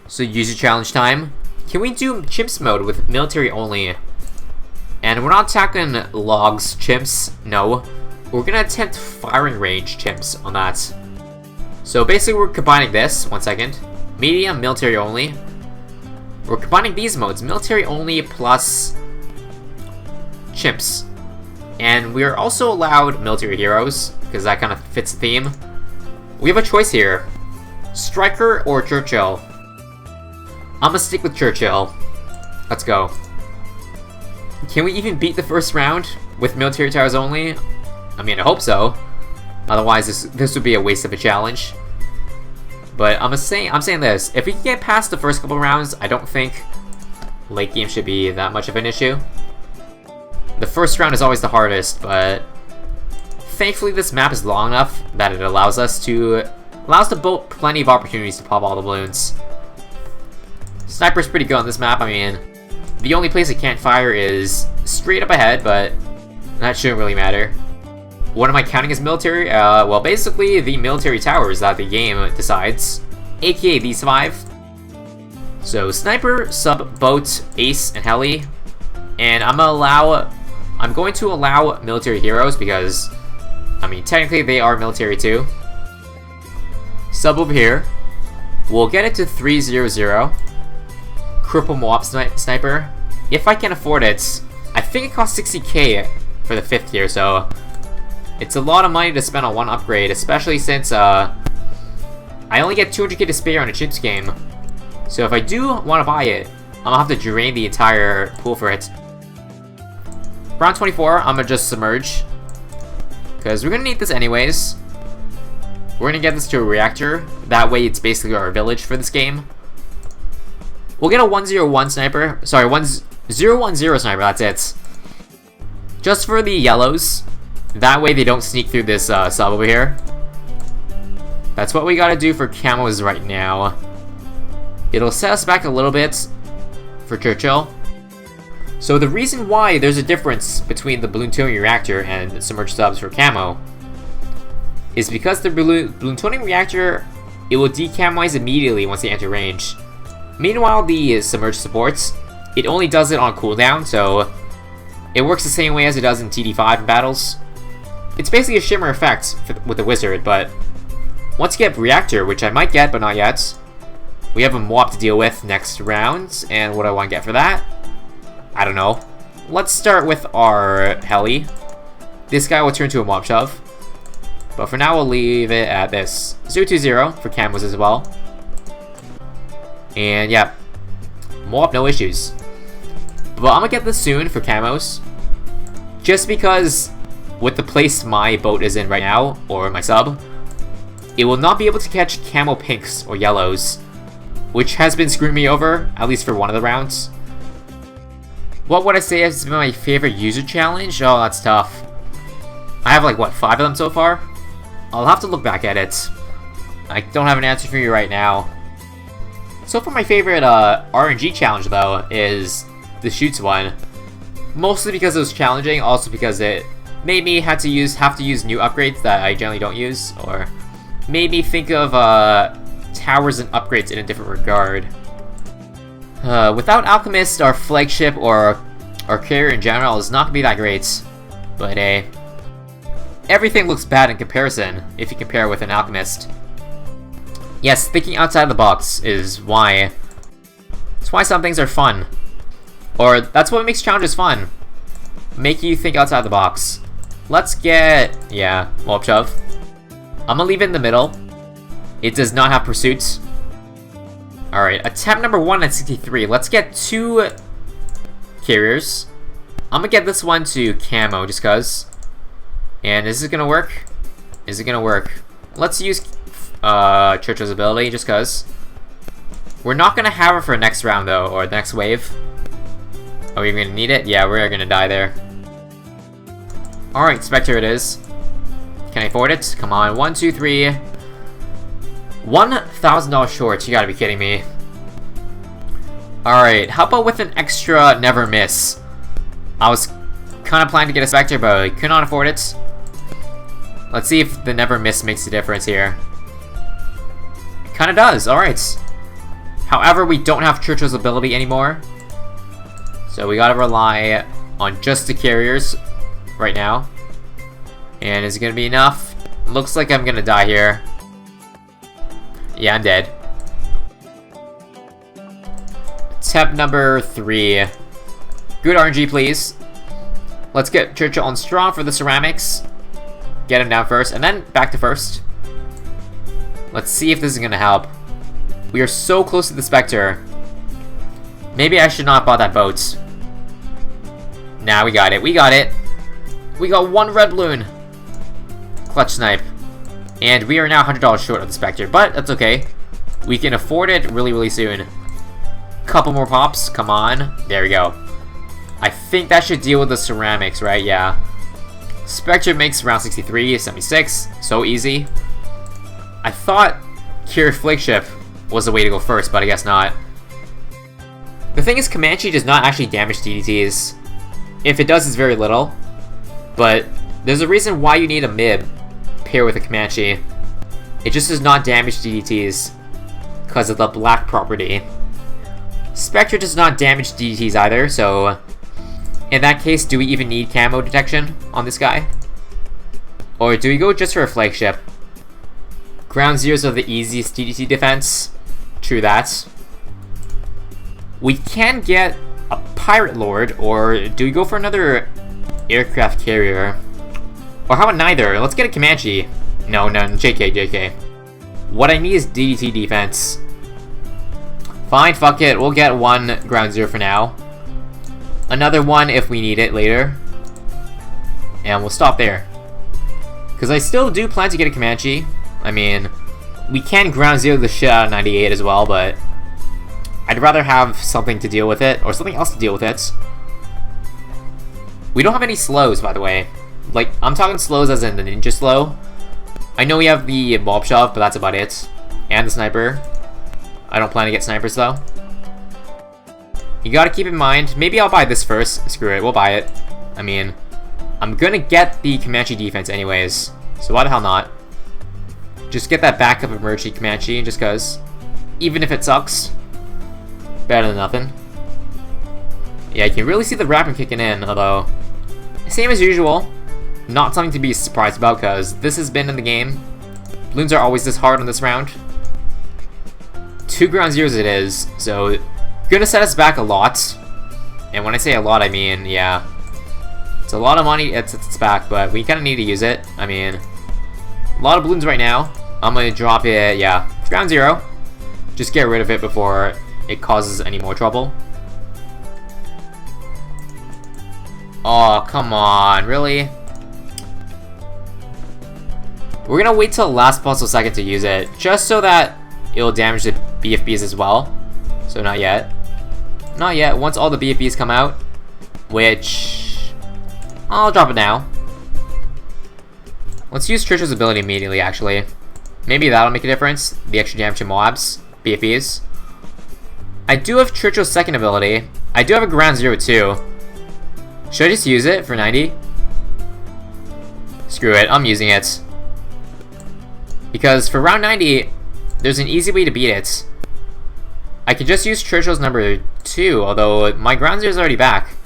So user challenge time. Can we do chimps mode with military only? And we're not attacking logs chimps, no. We're gonna attempt firing range chimps on that. So basically we're combining this, 1 second. Medium, military only. We're combining these modes, military only plus chimps. And we're also allowed military heroes, because that kind of fits the theme. We have a choice here. Striker or Churchill? I'm gonna stick with Churchill. Let's go. Can we even beat the first round with military towers only? I mean, I hope so. Otherwise, this would be a waste of a challenge. But I'm saying this. If we can get past the first couple rounds, I don't think late game should be that much of an issue. The first round is always the hardest, but thankfully this map is long enough that it allows to boat plenty of opportunities to pop all the balloons. Sniper's pretty good on this map. I mean, the only place it can't fire is straight up ahead, but that shouldn't really matter. What am I counting as military? Well, basically the military towers that the game decides, aka these 5. So sniper, sub, boat, ace, and heli. And I'm going to allow military heroes because, I mean, technically they are military too. Sub over here. We'll get it to 300. Cripple Moab sniper. If I can afford it, I think it costs 60k for the 5th tier, so it's a lot of money to spend on one upgrade, especially since I only get 200k to spare on a chimps game. So if I do want to buy it, I'm gonna have to drain the entire pool for it. Round 24, I'm gonna just submerge, because we're gonna need this anyways. We're gonna get this to a reactor. That way it's basically our village for this game. We'll get a 101 sniper. Sorry, 1010 sniper, that's it. Just for the yellows. That way they don't sneak through this sub over here. That's what we gotta do for camos right now. It'll set us back a little bit for Churchill. So the reason why there's a difference between the Bloons reactor and submerged subs for camo is because the Bloons reactor, it will decamoize immediately once they enter range. Meanwhile, the submerged supports, it only does it on cooldown, so it works the same way as it does in TD5 in battles. It's basically a shimmer effect with the wizard, but once you get reactor, which I might get but not yet, we have a Moab to deal with next round, and what do I want to get for that? I don't know. Let's start with our heli. This guy will turn to a Moab shove, but for now we'll leave it at this. 020 for camos as well. And yeah, Moab, no issues. But I'm gonna get this soon for camos, just because with the place my boat is in right now, or my sub, it will not be able to catch camo pinks or yellows, which has been screwing me over, at least for one of the rounds. What would I say has been my favorite user challenge? Oh, that's tough. I have like, what, 5 of them so far? I'll have to look back at it. I don't have an answer for you right now. So far my favorite RNG challenge though is the shoots one. Mostly because it was challenging, also because it made me have to use new upgrades that I generally don't use, or made me think of towers and upgrades in a different regard. Without alchemist, our flagship, or our carrier in general is not gonna be that great. But everything looks bad in comparison if you compare with an alchemist. Yes, thinking outside the box is why. It's why some things are fun. Or that's what makes challenges fun. Make you think outside the box. Let's get, yeah, Moab shove. I'm gonna leave it in the middle. It does not have pursuits. Alright, attempt number 1 at 63. Let's get 2 carriers. I'm gonna get this one to camo just cause. And is it gonna work? Is it gonna work? Let's use Churchill's ability just cause. We're not gonna have her for next round though, or the next wave. Are we gonna need it? Yeah, we're gonna die there. Alright, Spectre it is. Can I afford it? Come on, 1, 2, 3. $1,000 short, you gotta be kidding me. Alright, how about with an extra never miss? I was kinda planning to get a Spectre, but I could not afford it. Let's see if the never miss makes a difference here. It kinda does, alright. However, we don't have Churchill's ability anymore. So we gotta rely on just the carriers right now. And is it gonna be enough? Looks like I'm gonna die here. Yeah, I'm dead. Attempt number 3. Good RNG, please. Let's get Churchill on strong for the ceramics. Get him down first, and then back to first. Let's see if this is gonna help. We are so close to the Spectre. Maybe I should not have bought that boat. Nah, we got it. We got it. We got 1 red balloon. Clutch snipe. And we are now $100 short of the Spectre, but that's okay. We can afford it really, really soon. Couple more pops. Come on. There we go. I think that should deal with the ceramics, right? Yeah. Spectre makes around 63, 76. So easy. I thought Cure Flagship was the way to go first, but I guess not. The thing is, Comanche does not actually damage DDTs. If it does, it's very little. But there's a reason why you need a MIB pair with a Comanche. It just does not damage DDTs because of the black property. Spectre does not damage DDTs either, so in that case, do we even need camo detection on this guy? Or do we go just for a flagship? Ground zeros are the easiest DDT defense. True that. We can get a Pirate Lord, or do we go for another aircraft carrier? Or how about neither? Let's get a Comanche. No, JK. What I need is DDT defense. Fine, fuck it. We'll get 1 ground zero for now. Another one if we need it later. And we'll stop there. Because I still do plan to get a Comanche. I mean, we can ground zero the shit out of 98 as well, but I'd rather have something to deal with it, or something else to deal with it. We don't have any slows, by the way. Like, I'm talking slows as in the ninja slow. I know we have the bulb shove, but that's about it. And the sniper. I don't plan to get snipers, though. You gotta keep in mind, maybe I'll buy this first. Screw it, we'll buy it. I mean, I'm gonna get the Comanche defense anyways, so why the hell not? Just get that backup emergency Comanche, just cause. Even if it sucks. Better than nothing. Yeah, you can really see the rapid kicking in, although same as usual. Not something to be surprised about, because this has been in the game. Balloons are always this hard on this round. 2 ground zeros it is, so gonna set us back a lot. And when I say a lot, I mean, yeah. It's a lot of money it sets us back, but we kinda need to use it. I mean, a lot of balloons right now. I'm gonna drop it, yeah, ground zero. Just get rid of it before it causes any more trouble. Oh, come on, really? We're gonna wait till the last possible second to use it, just so that it'll damage the BFBs as well. So not yet. Not yet, once all the BFBs come out, which I'll drop it now. Let's use Trisha's ability immediately, actually. Maybe that'll make a difference. The extra damage to Moabs, BFBs. I do have Churchill's second ability. I do have a ground zero too. Should I just use it for 90? Screw it, I'm using it. Because for round 90, there's an easy way to beat it. I could just use Churchill's number 2, although my ground zero is already back.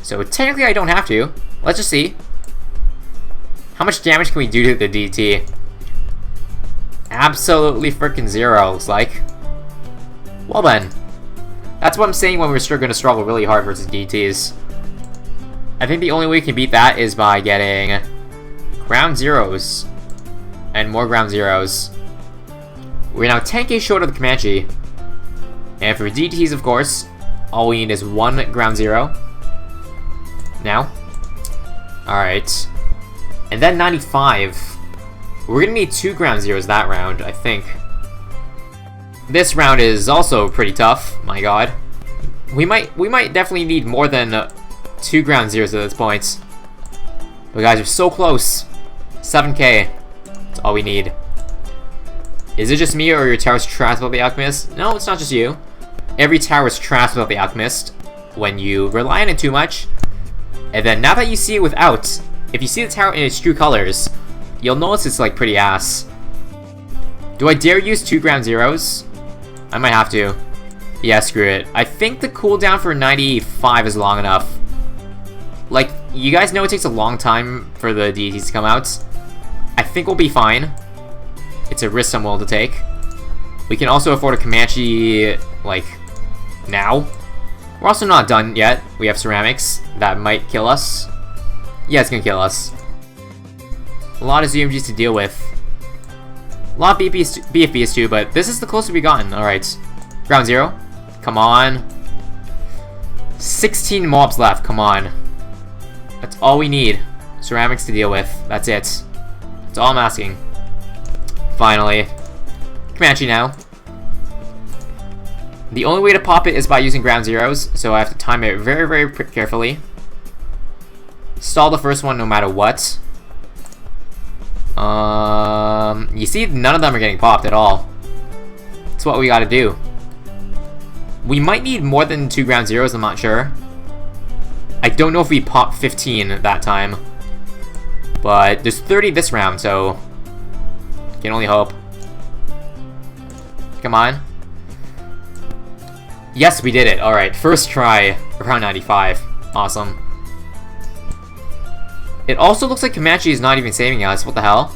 So technically I don't have to. Let's just see. How much damage can we do to the DT? Absolutely freaking zero, looks like. Well then. That's what I'm saying when we're still going to struggle really hard versus DTs. I think the only way we can beat that is by getting ground zeros. And more ground zeros. We're now 10k short of the Comanche. And for DTs, of course, all we need is 1 ground zero. Now. Alright. And then 95. We're gonna need 2 ground zeros that round, I think. This round is also pretty tough, my god. We might definitely need more than 2 ground zeros at this point. But guys, we're so close. 7k. That's all we need. Is it just me, or your tower's trash about the alchemist? No, it's not just you. Every tower is trash about the alchemist when you rely on it too much. And then now that you see it without, if you see the tower in its true colors, you'll notice it's like pretty ass. Do I dare use 2 ground zeros? I might have to. Yeah, screw it. I think the cooldown for 95 is long enough. Like, you guys know it takes a long time for the deities to come out. I think we'll be fine. It's a risk I'm willing to take. We can also afford a Comanche, like, now. We're also not done yet. We have ceramics. That might kill us. Yeah, it's gonna kill us. A lot of ZMGs to deal with. A lot of BFBs too, but this is the closest we've gotten. Alright. Ground zero. Come on. 16 mobs left. Come on. That's all we need. Ceramics to deal with. That's it. That's all I'm asking. Finally. Comanche now. The only way to pop it is by using ground zeros, so I have to time it very, very carefully. Stall the first one no matter what. You see, none of them are getting popped at all. That's what we gotta do. We might need more than 2 ground zeros, I'm not sure. I don't know if we pop 15 that time. But there's 30 this round, so can only hope. Come on. Yes, we did it. Alright, first try, around 95. Awesome. It also looks like Comanche is not even saving us. What the hell?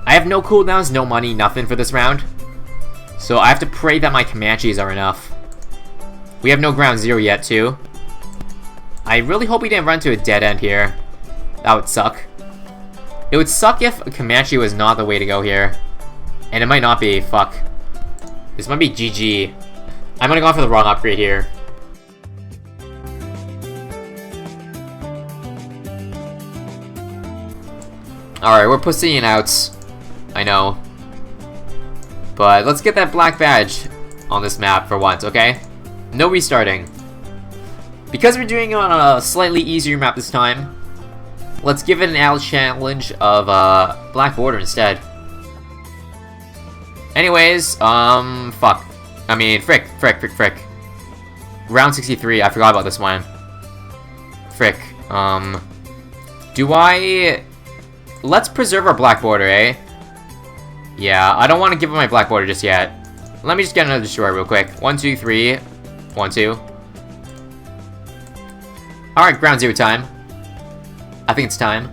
I have no cooldowns, no money, nothing for this round. So I have to pray that my Comanches are enough. We have no ground zero yet, too. I really hope we didn't run to a dead end here. That would suck. It would suck if a Comanche was not the way to go here. And it might not be. Fuck. This might be GG. I'm gonna go for the wrong upgrade here. Alright, we're pussing it out. I know. But let's get that black badge on this map for once, okay? No restarting. Because we're doing it on a slightly easier map this time, let's give it an Al challenge of black border instead. Anyways, fuck. I mean, frick. Round 63, I forgot about this one. Frick. Do I... Let's preserve our black border, eh? Yeah, I don't want to give up my black border just yet. Let me just get another destroyer real quick. 1, 2, 3. 1, 2. Alright, ground zero time. I think it's time.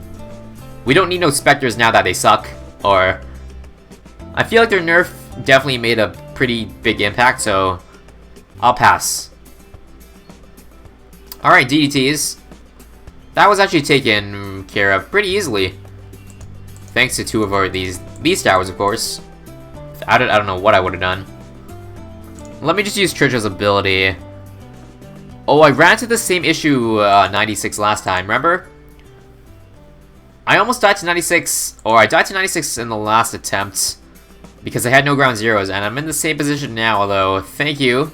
We don't need no specters now that they suck. Or... I feel like their nerf definitely made a pretty big impact, so... I'll pass. Alright, DDTs. That was actually taken care of pretty easily. Thanks to 2 of these towers, of course. I don't know what I would have done. Let me just use Churchill's ability. Oh, I ran into the same issue 96 last time, remember? I almost died to 96, or I died to 96 in the last attempt. Because I had no ground zeros, and I'm in the same position now, although thank you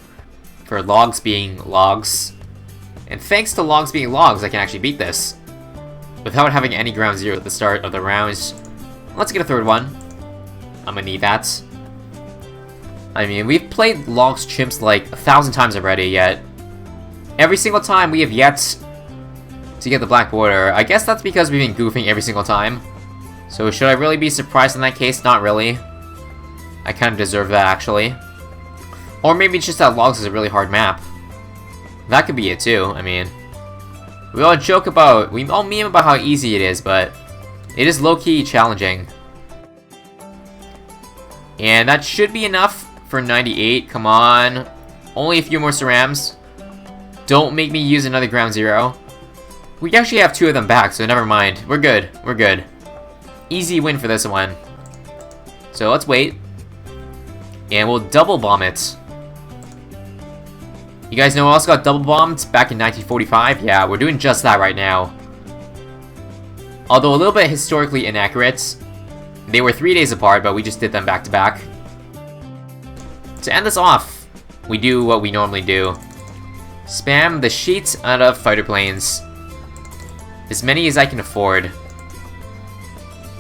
for logs being logs. And thanks to logs being logs, I can actually beat this. Without having any ground zero at the start of the rounds. Let's get a third one. I'm gonna need that. I mean, we've played logs chimps like 1,000 times already, yet every single time we have yet to get the black border. I guess that's because we've been goofing every single time. So should I really be surprised in that case? Not really. I kind of deserve that, actually. Or maybe it's just that logs is a really hard map. That could be it too, I mean. We all joke about, we all meme about how easy it is, but it is low-key challenging. And that should be enough for 98, come on. Only a few more cerams. Don't make me use another ground zero. We actually have 2 of them back, so never mind. We're good, we're good. Easy win for this one. So let's wait. And we'll double bomb it. You guys know what else got double bombed back in 1945? Yeah, we're doing just that right now. Although a little bit historically inaccurate. They were 3 days apart, but we just did them back to back. To end this off, we do what we normally do. Spam the sheets out of fighter planes. As many as I can afford.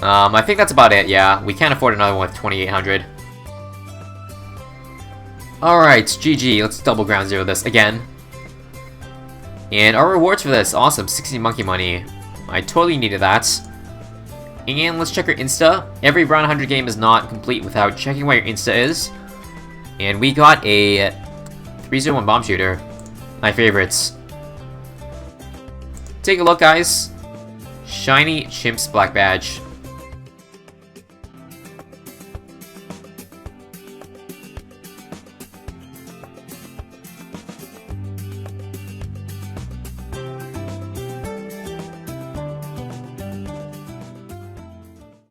I think that's about it, yeah. We can't afford another one with 2,800. Alright, GG. Let's double ground zero this again. And our rewards for this, awesome, 60 monkey money. I totally needed that. And let's check your Insta. Every round 100 game is not complete without checking what your Insta is. And we got a 301 bomb shooter. My favorites. Take a look, guys. Shiny Chimps black badge.